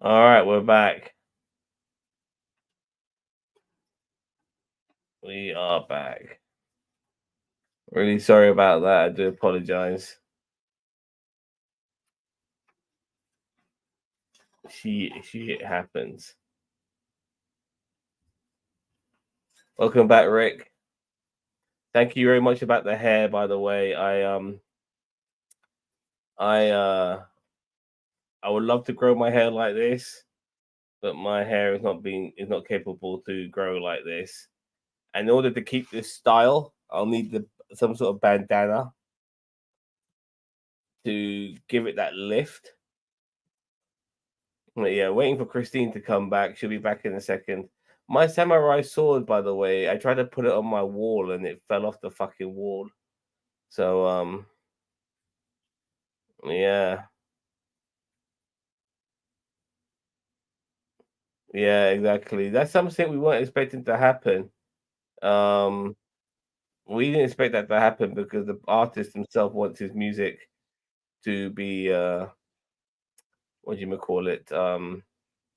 All right, we're back. We are back. Really sorry about that. I do apologize. It happens. Welcome back, Rick. Thank you very much about the hair, by the way. I I would love to grow my hair like this, but my hair is not capable to grow like this. And in order to keep this style, I'll need some sort of bandana to give it that lift. But yeah, waiting for Christine to come back. She'll be back in a second. My samurai sword, by the way, I tried to put it on my wall and it fell off the fucking wall. So yeah. Yeah, exactly. That's something we weren't expecting to happen. Um we didn't expect that to happen because the artist himself wants his music to be what do you call it?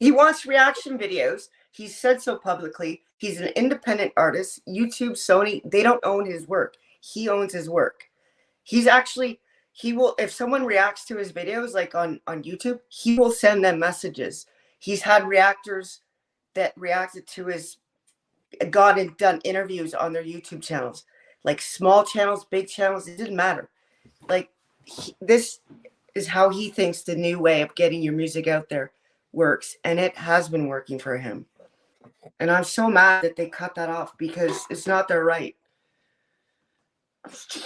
He wants reaction videos. He said so publicly. He's an independent artist. YouTube, Sony, they don't own his work. He owns his work. He's actually he will if someone reacts to his videos like on YouTube, he will send them messages. He's had reactors that reacted to his gone and done interviews on their YouTube channels. Like small channels, big channels, it didn't matter. Like this is how he thinks the new way of getting your music out there works, and it has been working for him. And I'm so mad that they cut that off because it's not their right.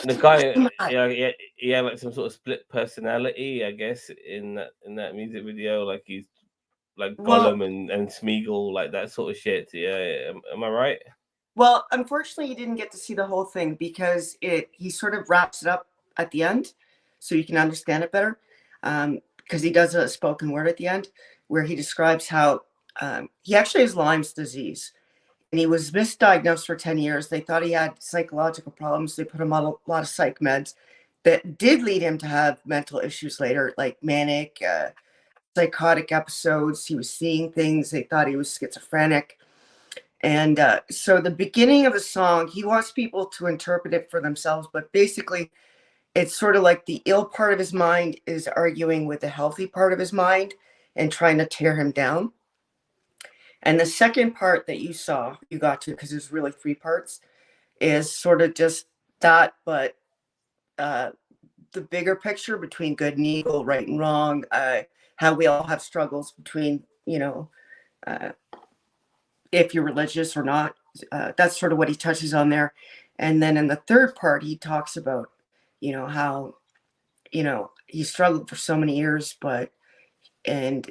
the guy, yeah, he had like some sort of split personality, I guess, in that music video. Like he's like Well, Gollum and Smeagol, like that sort of shit. Yeah, am I right? well, unfortunately, you didn't get to see the whole thing because he sort of wraps it up at the end, so you can understand it better. Because he does a spoken word at the end where he describes how he actually has Lyme's disease, and he was misdiagnosed for 10 years. They thought he had psychological problems. They put him on a lot of psych meds that did lead him to have mental issues later, like manic, psychotic episodes. He was seeing things. They thought he was schizophrenic. And so the beginning of the song, he wants people to interpret it for themselves, but basically, it's sort of like the ill part of his mind is arguing with the healthy part of his mind and trying to tear him down. And the second part that you got to, because there's really three parts, is sort of just that, but uh, the bigger picture between good and evil, right and wrong, how we all have struggles between, uh, if you're religious or not. That's sort of what he touches on there. And then in the third part, he talks about, how, he struggled for so many years, and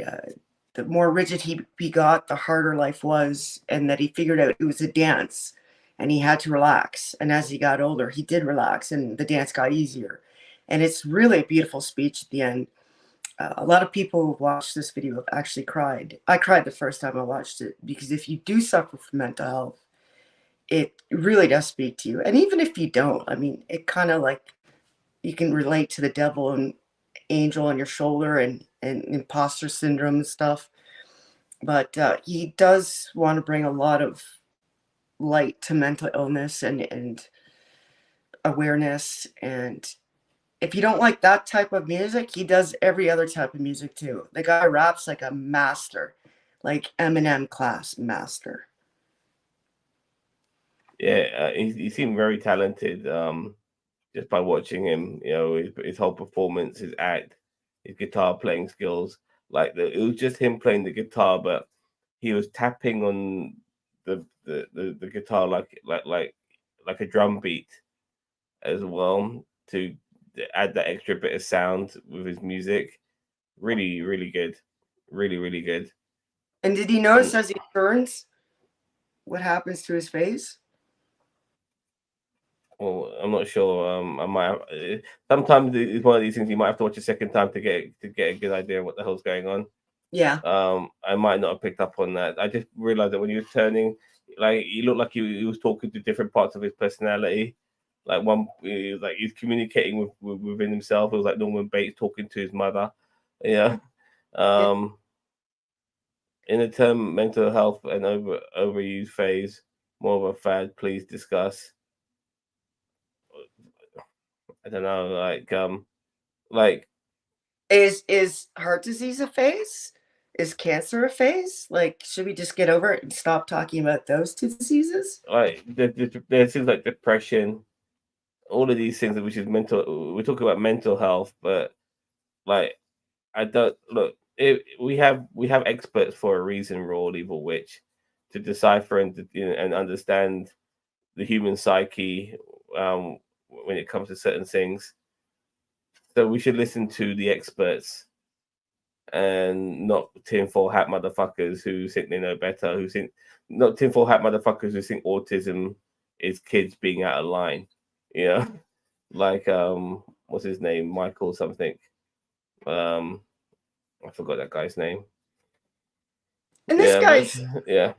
the more rigid he got, the harder life was, and that he figured out it was a dance and he had to relax. And as he got older, he did relax and the dance got easier. And it's really a beautiful speech at the end. A lot of people who watched this video have actually cried. I cried the first time I watched it because if you do suffer from mental health, it really does speak to you. And even if you don't, I mean, it kind of like you can relate to the devil and angel on your shoulder and imposter syndrome and stuff. But he does want to bring a lot of light to mental illness and awareness. And if you don't like that type of music, he does every other type of music too. The guy raps like a master, like Eminem class master. Yeah, he seemed very talented. Just by watching him, his whole performance, his act, his guitar playing skills. It was just him playing the guitar, but he was tapping on the guitar like a drum beat as well to add that extra bit of sound with his music. Really, really good. Really, really good. And did he notice as he turns what happens to his face? Well, I'm not sure. I might. Sometimes it's one of these things you might have to watch a second time to get a good idea of what the hell's going on. Yeah. I might not have picked up on that. I just realized that when he was turning, like he looked like he was talking to different parts of his personality. Like he's communicating within himself. It was like Norman Bates talking to his mother. Yeah. Um, in the term mental health and overuse phase, more of a fad. Please discuss. I don't know, like Is heart disease a phase? Is cancer a phase? Like, should we just get over it and stop talking about those two diseases? there's things like depression, all of these things which is mental. We talk about mental health, but like I don't look. We have experts for a reason, Raw Evil Witch, to decipher and understand the human psyche when it comes to certain things. So we should listen to the experts and not tinfoil hat motherfuckers who think they know better, who think not tinfoil hat motherfuckers who think autism is kids being out of line. You know, like what's his name, Michael something. Um, I forgot that guy's name. And Yeah, but yeah,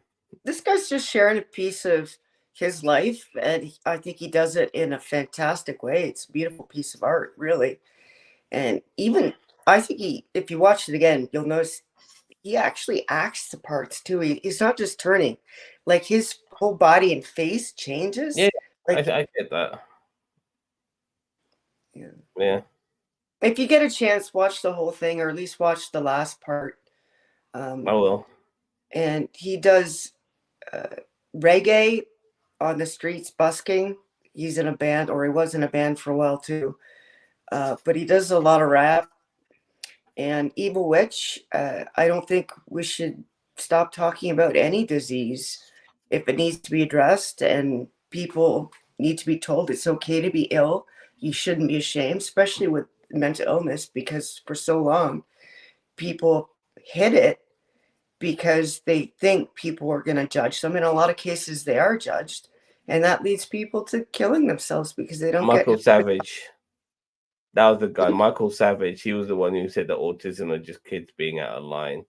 this guy's just sharing a piece of his life, and I think he does it in a fantastic way. It's a beautiful piece of art, really. And even I think if you watch it again, you'll notice he actually acts the parts too. He's not just turning, like his whole body and face yeah, changes. I, Like, I get that. yeah. Yeah, If you get a chance, watch the whole thing, or at least watch the last part. I Um, will. and he does uh, reggae on the streets, busking. He's in a band, or he was in a band for a while too. But he does a lot of rap. And Evil Witch, I don't think we should stop talking about any disease if it needs to be addressed, and people need to be told it's okay to be ill. You shouldn't be ashamed, especially with mental illness, because for so long people hid it because they think people are going to judge them. In a lot of cases, they are judged, and that leads people to killing themselves because they don't get Michael help. Savage. That was the guy, Michael Savage. He was the one who said that autism are just kids being out of line.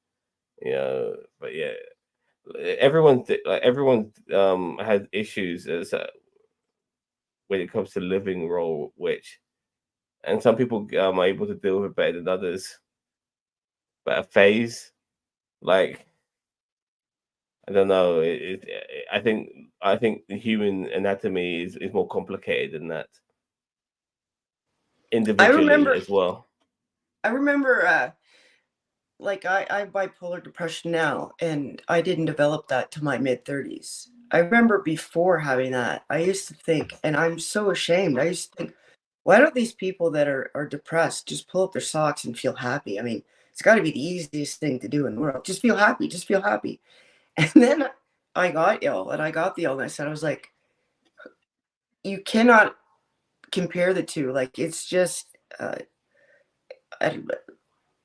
You know, but yeah, everyone has issues as when it comes to living role, which and some people are able to deal with it better than others. But a phase, like I don't know, I think the human anatomy is more complicated than that I individually remember, as well. I remember, like I have bipolar depression now, and I didn't develop that to my mid 30s. I remember before having that, I used to think, and I'm so ashamed. I used to think, why don't these people that are depressed just pull up their socks and feel happy? I mean, it's got to be the easiest thing to do in the world. Just feel happy. Just feel happy. And then I got ill, and I got the illness, and I was like, you cannot compare the two. Like, it's just, I,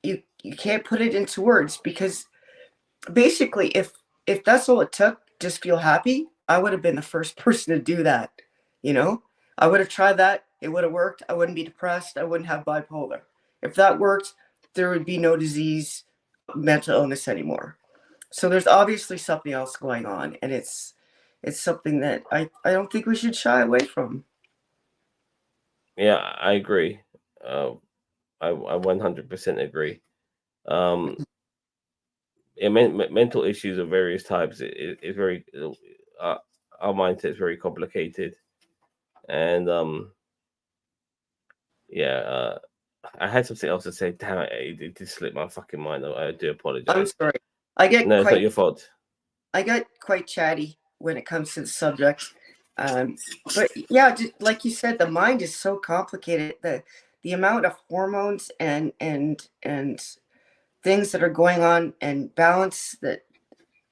you can't put it into words, because basically, if that's all it took, just feel happy, I would have been the first person to do that. You know, I would have tried that. It would have worked. I wouldn't be depressed. I wouldn't have bipolar. If that worked, there would be no disease, mental illness anymore. So there's obviously something else going on, and it's something that I don't think we should shy away from. Yeah, I agree. Uh, I 100% agree. Um, yeah, mental issues of various types is very uh, our mindset is very complicated, and yeah, I had something else to say. Damn it, it just slipped my fucking mind. I do I'm apologize. sorry. I get No, it's not quite your fault. I get quite chatty when it comes to the subject. Um, but yeah, just like you said, the mind is so complicated. The amount of hormones and things that are going on, and balance, that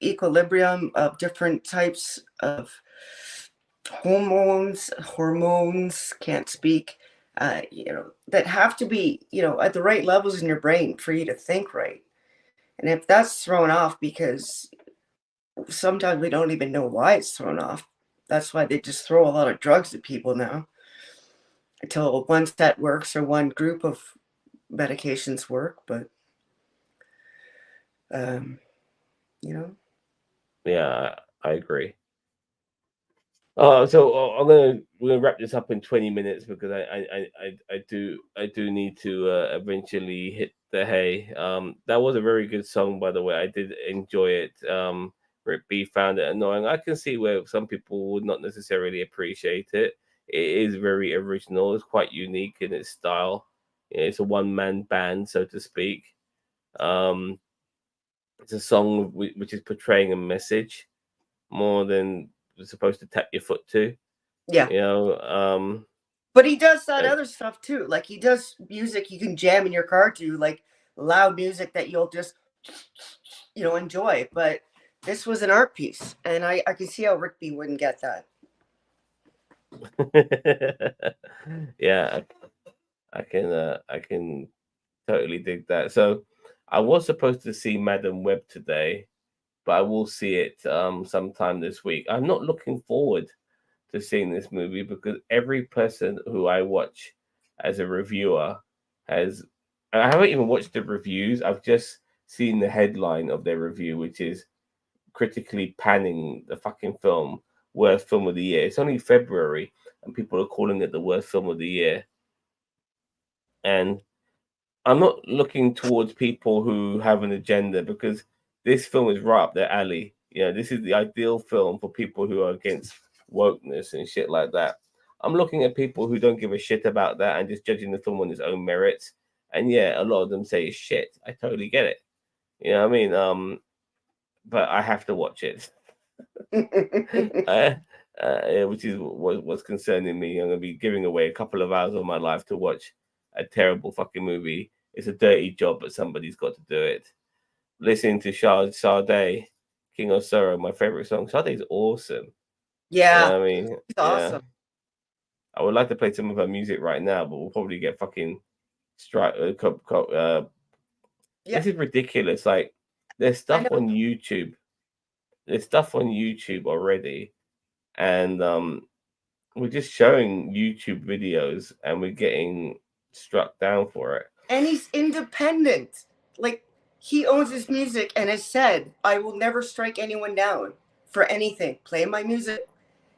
equilibrium of different types of hormones, can't speak, that have to be, at the right levels in your brain for you to think right. And if that's thrown off, because sometimes we don't even know why it's thrown off. That's why they just throw a lot of drugs at people now until one set works or one group of medications work. But um, you know, Yeah, I agree. we're gonna wrap this up in 20 minutes because I do need to eventually hit the hay. That was a very good song, by the way. I did enjoy it. Rick B found it annoying. I can see where some people would not necessarily appreciate it. It is very original. It's quite unique in its style. It's a one man band, so to speak. Um, it's a song which is portraying a message more than it's supposed to tap your foot to. Yeah. You know, But he does that and other stuff too. Like he does music you can jam in your car to, like loud music that you'll just, enjoy. But this was an art piece, and I can see how Rick B wouldn't get that. yeah, I can totally dig that. So I was supposed to see Madam Web today, but I will see it sometime this week. I'm not looking forward to seeing this movie because every person who I watch as a reviewer has I haven't even watched the reviews. I've just seen the headline of their review, which is critically panning the fucking film worst film of the year. It's only February and people are calling it the worst film of the year. And I'm not looking towards people who have an agenda because this film is right up their alley. This is the ideal film for people who are against wokeness and shit like that. I'm looking at people who don't give a shit about that and just judging the film on its own merits. And yeah, a lot of them say it's shit. I totally get it. You know what I mean? But I have to watch it. uh, yeah, which is what's concerning me. I'm gonna be giving away a couple of hours of my life to watch a terrible fucking movie. It's a dirty job, but somebody's got to do it. Listening to Sade, King of Sorrow, my favorite song. Sade's awesome. Yeah, I mean, he's yeah. awesome. I would like to play some of her music right now, but we'll probably get fucking strike. Yeah, This is ridiculous. Like, there's I stuff know. on YouTube. There's stuff on YouTube already, and we're just showing YouTube videos and we're getting struck down for it. And he's independent. Like he owns his music and has said, "I will never strike anyone down for anything. Play my music.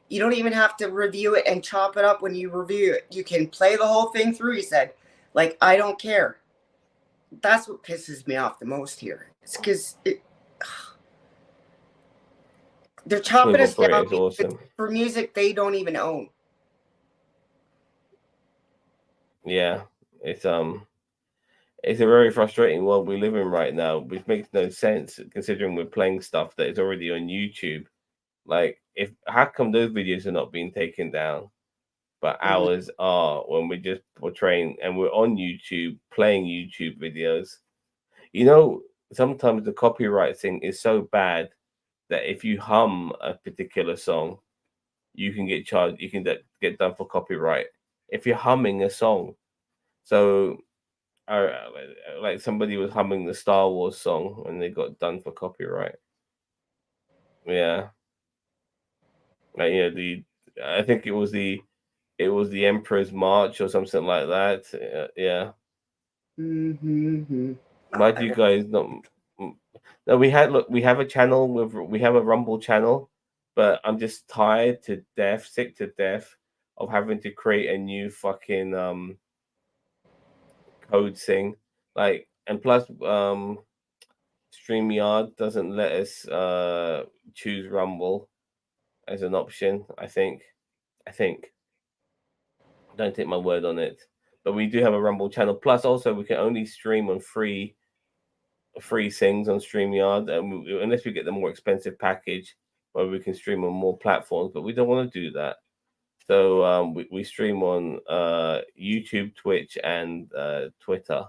You don't even have to review it and chop it up when you review it. You can play the whole thing through." He said, "Like I don't care." That's what pisses me off the most here. It's because they're chopping Smooth us Operator down is because awesome. for music they don't even own. Yeah, it's it's a very frustrating world we live in right now, which makes no sense considering we're playing stuff that is already on YouTube. Like, if how come those videos are not being taken down, but Mhm. ours are when we're just portraying and we're on YouTube playing YouTube videos? You know, sometimes the copyright thing is so bad that if you hum a particular song, you can get charged. You can get done for copyright if you're humming a song. So, like somebody was humming the Star Wars song and they got done for copyright. Yeah, like the I think it was the Emperor's March or something like that. Yeah. Mm-hmm. Why do you guys not? No, we have a channel we have a Rumble channel, but I'm just tired to death, sick to death of having to create a new fucking code thing. Like, and plus StreamYard doesn't let us choose Rumble as an option. I think. Don't take my word on it. But we do have a Rumble channel. Plus, also we can only stream on free things on StreamYard, unless we get the more expensive package where we can stream on more platforms. But we don't want to do that. So we stream on YouTube, Twitch, and Twitter.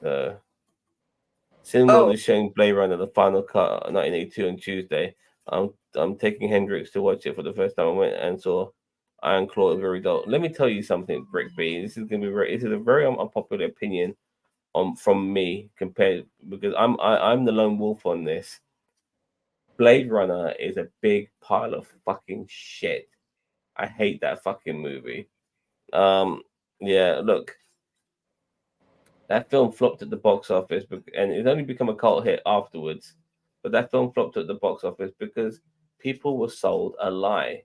So Cineworld Oh, is showing Blade Runner: The Final Cut 1982 on Tuesday. I'm taking Hendrix to watch it for the first time. I went and saw Iron Claw very dull. Let me tell you something, Brick B. This is a very unpopular opinion from me compared because I'm the lone wolf on this. Blade Runner is a big pile of fucking shit. I hate that fucking movie. Um, yeah, look, that film flopped at the box office, and it only become a cult hit afterwards. But that film flopped at the box office because people were sold a lie.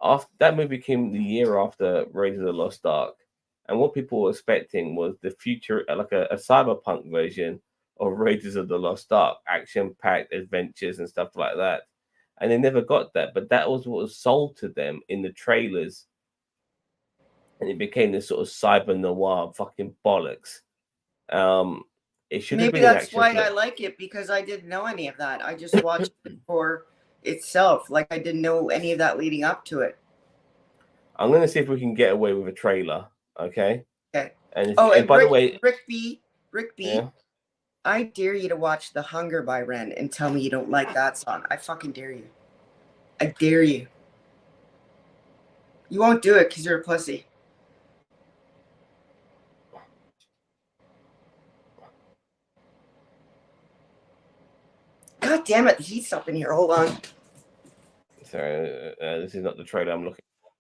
After that movie came the year after Raiders of the Lost Ark, and what people were expecting was the future, like a cyberpunk version of Raiders of the Lost Ark, action-packed adventures and stuff like that. And they never got that, but that was what was sold to them in the trailers, and it became this sort of cyber noir fucking bollocks. Um, it should have Maybe been an that's action why I flick. like it, because I didn't know any of that. I just watched it for itself. Like, I didn't know any of that leading up to it. I'm gonna see if we can get away with a trailer, okay? Okay. And if, Oh, and and by the way, Rick B, yeah, I dare you to watch The Hunger by Ren and tell me you don't like that song. I fucking dare you. I dare you. You won't do it because you're a pussy. God damn it, the heat's up in here. Hold on. sorry, this is not the trailer I'm looking for.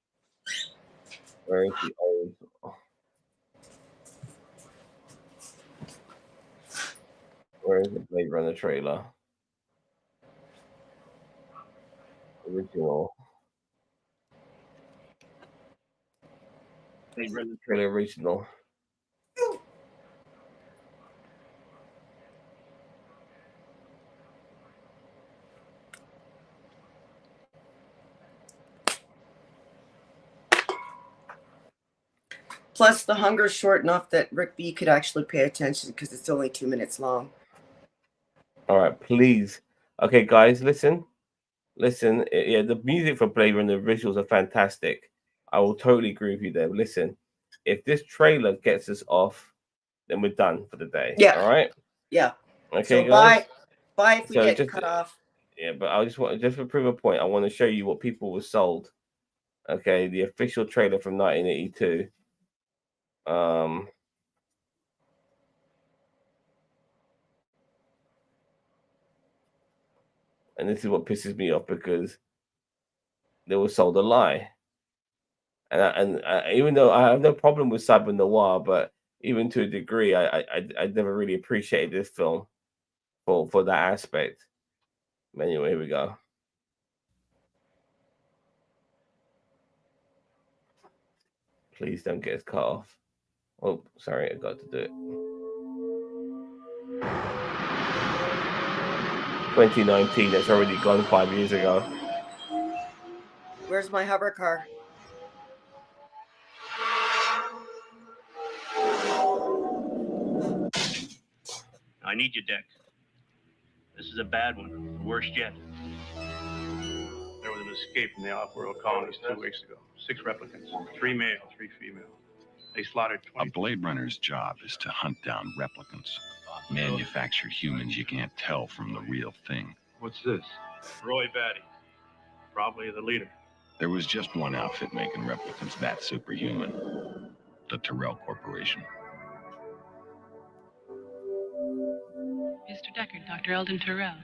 Where is the old? Where is the Blade Runner trailer? Original. Blade Runner trailer original. Plus, The Hunger's short enough that Rick B could actually pay attention because it's only 2 minutes long. All right, please. Okay, guys, listen. Yeah, the music for Blade Runner, the visuals are fantastic. I will totally agree with you there. Listen, if this trailer gets us off, then we're done for the day. Yeah. All right. Yeah. Okay, So guys. bye if we So get just cut off. yeah, but I just to prove a point, I want to show you what people were sold. Okay, the official trailer from 1982. And this is what pisses me off because they were sold a lie. And even though I have no problem with cyber noir, but even to a degree, I never really appreciated this film for that aspect. Anyway, here we go. Please don't get us cut off. Oh, sorry, I got to do it. 2019. That's already gone 5 years ago. Where's my hover car? I need your deck. This is a bad one. Worst yet. There was an escape from the off-world colonies 2 weeks ago. 6 replicants, 3 male, 3 female. They slaughtered 20. A Blade Runner's job is to hunt down replicants, manufactured humans you can't tell from the real thing. What's this? Roy Batty. Probably the leader. There was just one outfit making replicants that superhuman. The Tyrell Corporation. Mr. Deckard, Dr. Eldon Tyrell.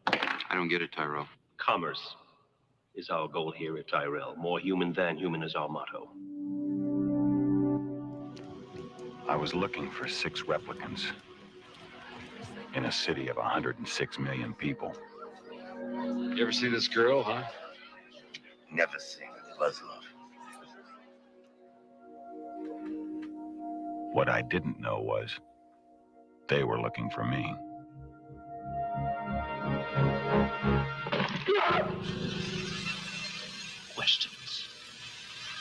I don't get it, Tyrell. Commerce is our goal here at Tyrell. More human than human is our motto. I was looking for 6 replicants in a city of 106 million people. You ever see this girl, huh? Never seen Muslim. What I didn't know was they were looking for me. Questions.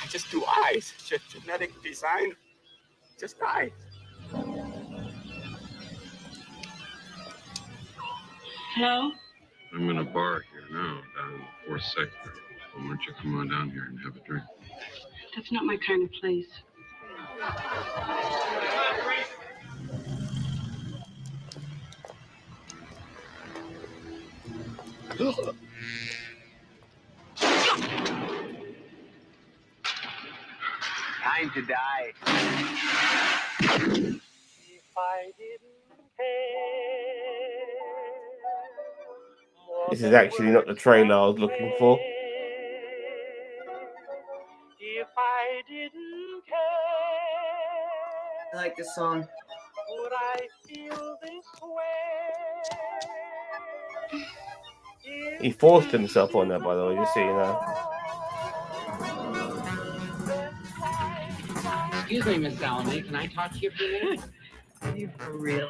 I just do eyes. Just genetic design. Just eyes. Hello? I'm in a bar here now, down in the 4th sector. So why don't you come on down here and have a drink? That's not my kind of place. Time to die. If I didn't care. This is actually not the trailer I was looking for. If I didn't care. I like this song. Would I feel this way? He forced himself on that, by the way, just so you know. Excuse me, Miss Salome. Can I talk to you for a minute? Are you for real?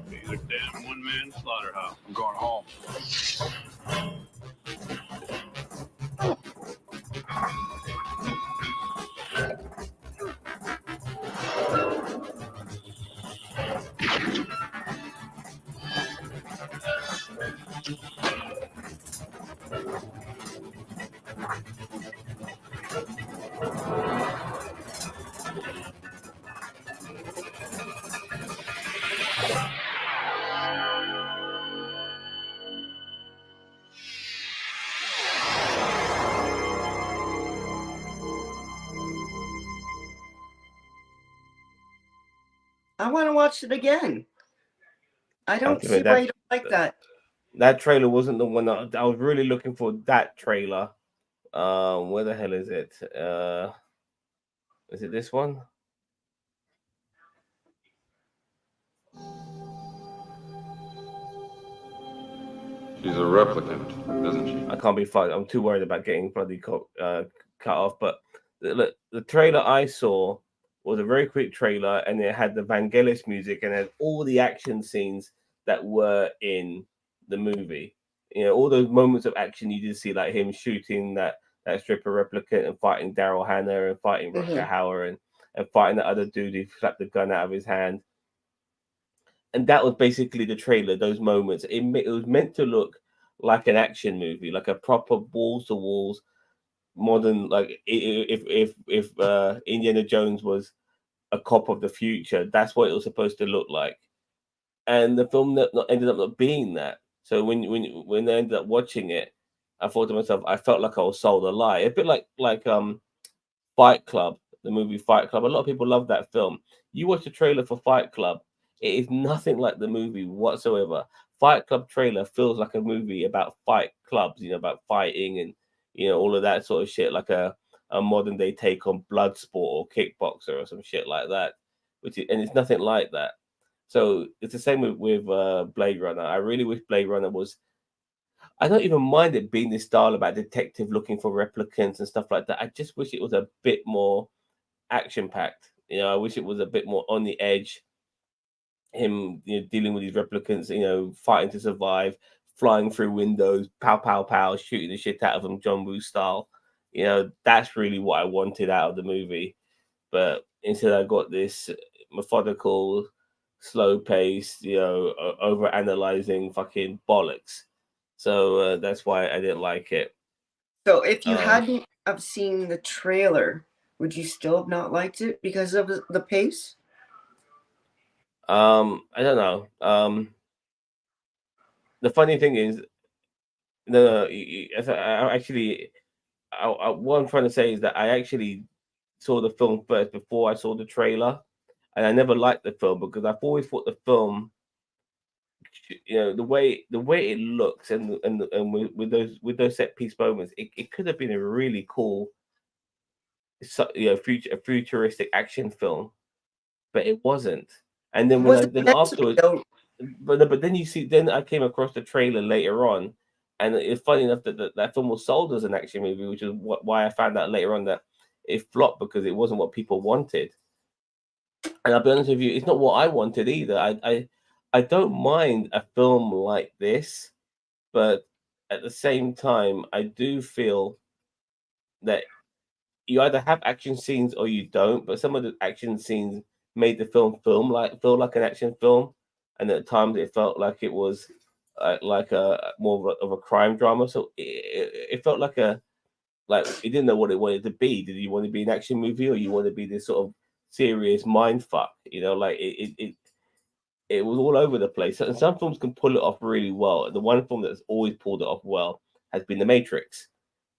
He's a damn one-man slaughterhouse. I'm going home. I want to watch it again. I don't Damn see it, why you don't like that. That trailer wasn't the one that I was really looking for. That trailer. Where the hell is it? Is it this one? She's a replicant, isn't she? I can't be fucked. I'm too worried about getting bloody cut off. But the trailer I saw was a very quick trailer, and it had the Vangelis music and it had all the action scenes that were in the movie. You know, all those moments of action you did see, like him shooting that stripper replicant and fighting Daryl Hannah and fighting Rutger Hauer and fighting the other dude who slapped the gun out of his hand. And that was basically the trailer. Those moments, it was meant to look like an action movie, like a proper walls to walls modern. Like if Indiana Jones was a cop of the future, that's what it was supposed to look like. And the film ended up not being that. So when I ended up watching it, I thought to myself, I felt like I was sold a lie. A bit like Fight Club, the movie Fight Club. A lot of people love that film. You watch the trailer for Fight Club, it is nothing like the movie whatsoever. Fight Club trailer feels like a movie about fight clubs, you know, about fighting and all of that sort of shit, like a modern day take on Bloodsport or Kickboxer or some shit like that. And it's nothing like that. So it's the same with Blade Runner. I really wish Blade Runner was. I don't even mind it being this style about detective looking for replicants and stuff like that. I just wish it was a bit more action packed. I wish it was a bit more on the edge. Him, dealing with these replicants, fighting to survive, flying through windows, pow pow pow, shooting the shit out of them, John Woo style. That's really what I wanted out of the movie. But instead, I got this methodical, slow paced, over analyzing fucking bollocks. So that's why I didn't like it. So if you hadn't have seen the trailer, would you still have not liked it because of the pace? I don't know. The funny thing is, no, I actually, what I'm trying to say is that I actually saw the film first before I saw the trailer, and I never liked the film because I've always thought the film, the way it looks and with those set piece moments, it could have been a really cool, futuristic action film, but it wasn't. And then afterwards, but then then I came across the trailer later on, and it's funny enough that film was sold as an action movie, which is why I found out later on that it flopped because it wasn't what people wanted. And I'll be honest with you, it's not what I wanted either. I don't mind a film like this, but at the same time, I do feel that you either have action scenes or you don't. But some of the action scenes made the film feel like an action film, and at times it felt like it was like a more of a crime drama. So it felt like it didn't know what it wanted to be. Did you want to be an action movie or you want to be this sort of serious mind fuck? Like it was all over the place. And some films can pull it off really well. The one film that's always pulled it off well has been The Matrix.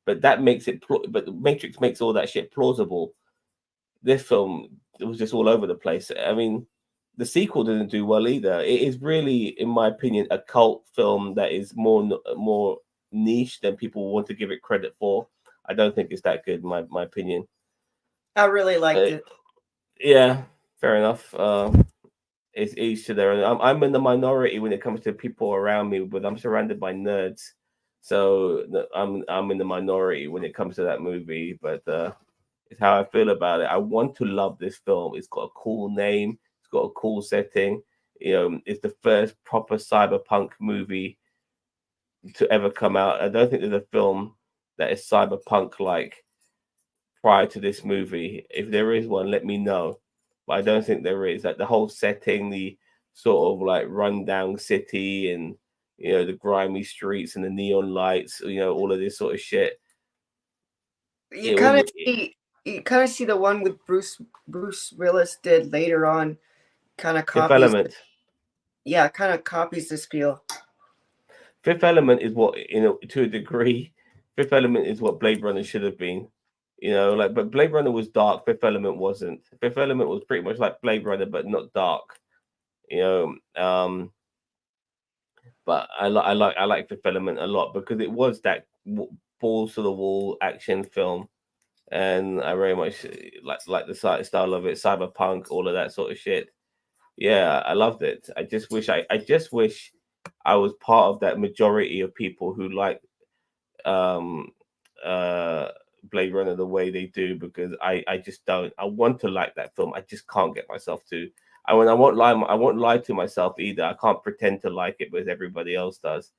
But that makes it. But The Matrix makes all that shit plausible. This film, it was just all over the place. I mean, the sequel didn't do well either. It is really, in my opinion, a cult film that is more niche than people want to give it credit for. I don't think it's that good, in my opinion. I really liked it. Yeah, fair enough. it's each to their own. I'm in the minority when it comes to people around me, but I'm surrounded by nerds, so I'm in the minority when it comes to that movie. But it's how I feel about it. I want to love this film. It's got a cool name. It's got a cool setting. It's the first proper cyberpunk movie to ever come out. I don't think there's a film that is cyberpunk like prior to this movie. If there is one, let me know. But I don't think there is. Like the whole setting, the sort of like rundown city, and the grimy streets and the neon lights. All of this sort of shit. You kind of see the one with Bruce Willis did later on. Kind of Fifth copies. Element. Yeah, kind of copies this feel. Fifth Element is what, to a degree, Fifth Element is what Blade Runner should have been. But Blade Runner was dark. Fifth Element wasn't. Fifth Element was pretty much like Blade Runner, but not dark. But I like Fifth Element a lot because it was that balls to the wall action film, and I very much like the style of it, cyberpunk, all of that sort of shit. Yeah, I loved it. I just wish I was part of that majority of people who like um Blade Runner the way they do, because I just don't. I want to like that film. I just can't get myself to. I won't lie to myself either. I can't pretend to like it because everybody else does.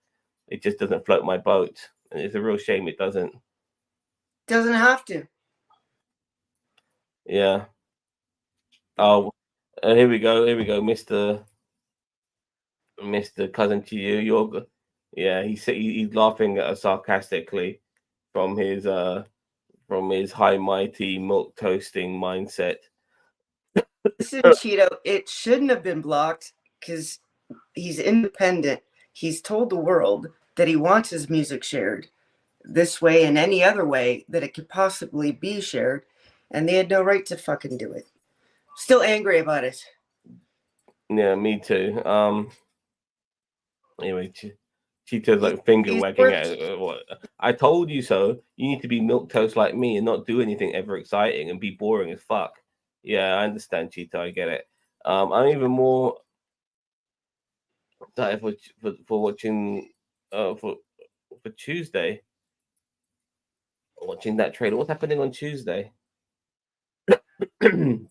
It just doesn't float my boat, and it's a real shame it doesn't. Doesn't have to. Yeah. Oh, here we go, Mister Cousin to you. Yeah. He's laughing at us sarcastically from his high mighty milk toasting mindset. Listen, Cheeto, it shouldn't have been blocked because he's independent. He's told the world that he wants his music shared this way and any other way that it could possibly be shared, and they had no right to fucking do it. Still angry about it. Yeah, me too. Anyway, Cheetah's like finger wagging at it. What? I told you so. You need to be milk toast like me and not do anything ever exciting and be boring as fuck. Yeah, I understand, Cheetah. I get it. I'm even more excited for watching for Tuesday. Watching that trailer. What's happening on Tuesday? Pink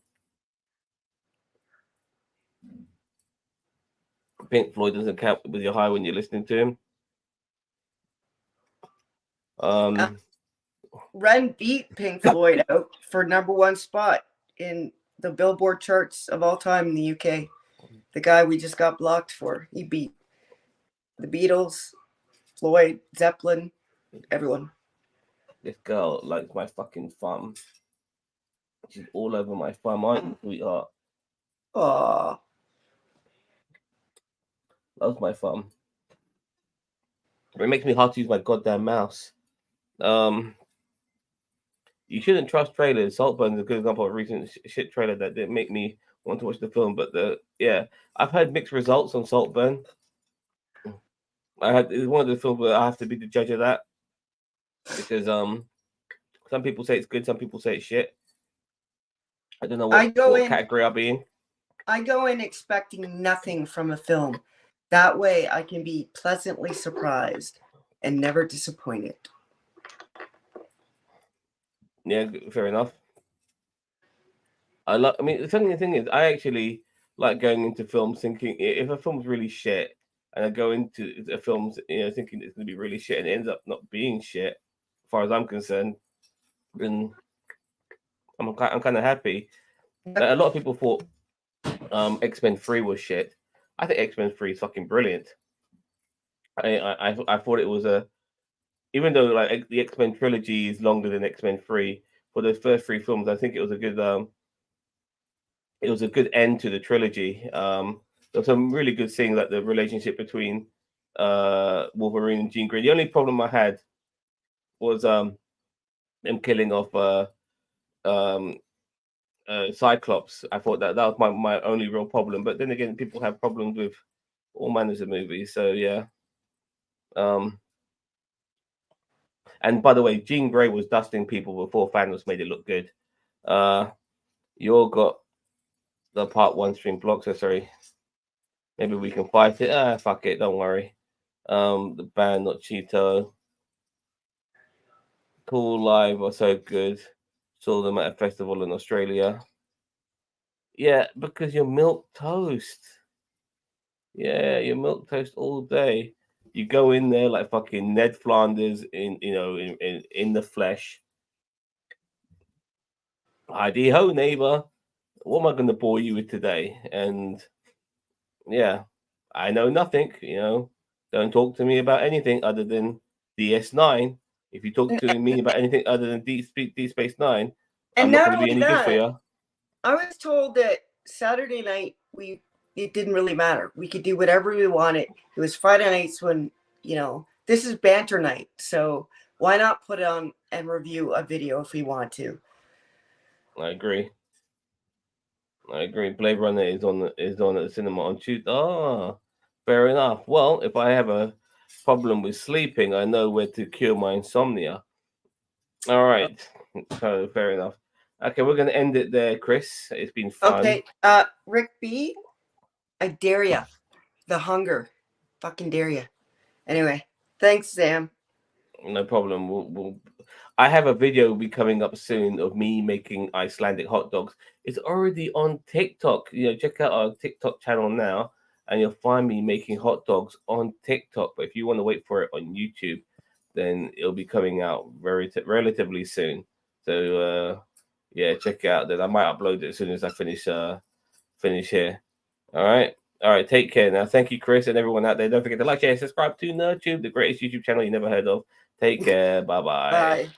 Floyd doesn't count with your high when you're listening to him. Ren beat Pink Floyd out for #1 spot in the Billboard charts of all time in the UK. The guy we just got blocked for. He beat the Beatles, Floyd, Zeppelin, everyone. This girl likes my fucking thumb. She's all over my thumb, aren't you, sweetheart? Aww. Loves my thumb. It makes me hard to use my goddamn mouse. You shouldn't trust trailers. Saltburn is a good example of a recent shit trailer that didn't make me want to watch the film. But I've heard mixed results on Saltburn. It's one of the films where I have to be the judge of that, because some people say it's good, some people say it's shit. I don't know what category I'll be in. I go in expecting nothing from a film. That way I can be pleasantly surprised and never disappointed. Yeah, fair enough. The funny thing is, I actually like going into films thinking if a film's really shit, and I go into a film, thinking it's going to be really shit, and it ends up not being shit, as far as I'm concerned, then I'm kind of happy. A lot of people thought X-Men 3 was shit. I think X-Men 3 is fucking brilliant. I thought it was even though like the X-Men trilogy is longer than X-Men 3, for those first 3 films, I think it was a good end to the trilogy. There's some really good things, like the relationship between Wolverine and Jean Grey. The only problem I had was them killing off Cyclops. I thought that was my only real problem. But then again, people have problems with all manners of movies. So yeah. And by the way, Jean Grey was dusting people before Thanos made it look good. You're got the part 1 stream block. So sorry. Maybe we can fight it. Fuck it. Don't worry. The band, not Cheeto. Cool Live are so good. Saw them at a festival in Australia. Yeah, because you're milk toast. Yeah, you're milk toast all day. You go in there like fucking Ned Flanders in the flesh. Heidi ho, neighbor. What am I going to bore you with today? And yeah, I know nothing. Don't talk to me about anything other than DS9. If you talk to me about anything other than Deep Space Nine, And I'm not not going to be only any good for that, you. I was told that Saturday night it didn't really matter. We could do whatever we wanted. It was Friday nights when, this is banter night. So why not put on and review a video if we want to? I agree. Blade Runner is on at the cinema on Tuesday. Ah, fair enough. Well, if I have a problem with sleeping, I know where to cure my insomnia. All right, so fair enough. Okay, we're gonna end it there, Chris. It's been fun. Okay, Rick B, I dare ya. The hunger, fucking dare ya. Anyway, thanks, Sam. No problem. I have a video will be coming up soon of me making Icelandic hot dogs. It's already on TikTok. Check out our TikTok channel now, and you'll find me making hot dogs on TikTok. But if you want to wait for it on YouTube, then it'll be coming out relatively soon. So yeah, check it out. Then I might upload it as soon as I finish here. All right. Take care now. Thank you, Chris, and everyone out there. Don't forget to like, share, subscribe to NerdTube, the greatest YouTube channel you never heard of. Take care. Bye-bye. Bye.